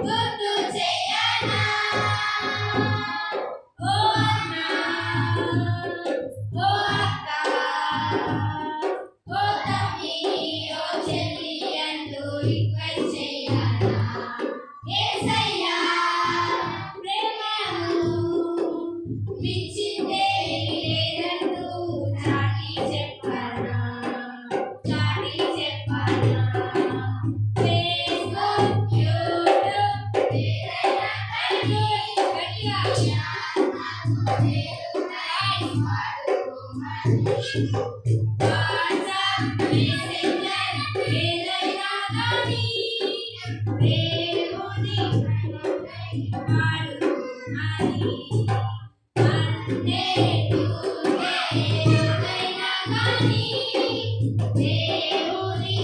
గుర్తు చేయనా ఓ అన్నా ఓ అక్క ఓ తమ్మి ఓ చెల్లి అంటూ రిక్వెస్ట్ చేయనా యేసయ్యా ప్రేమను మించిందే లేదంటూ చాటి చెప్పనా ఫేస్బుక్ యూట్యూబ్ ఏదైనా గట్టిగా వాట్సాప్ మెసెంజర్ ఏదైనా కానీ దేవుని వాడు అని మండే ట్యూస్డే ఏదైనా కానీ దేవుని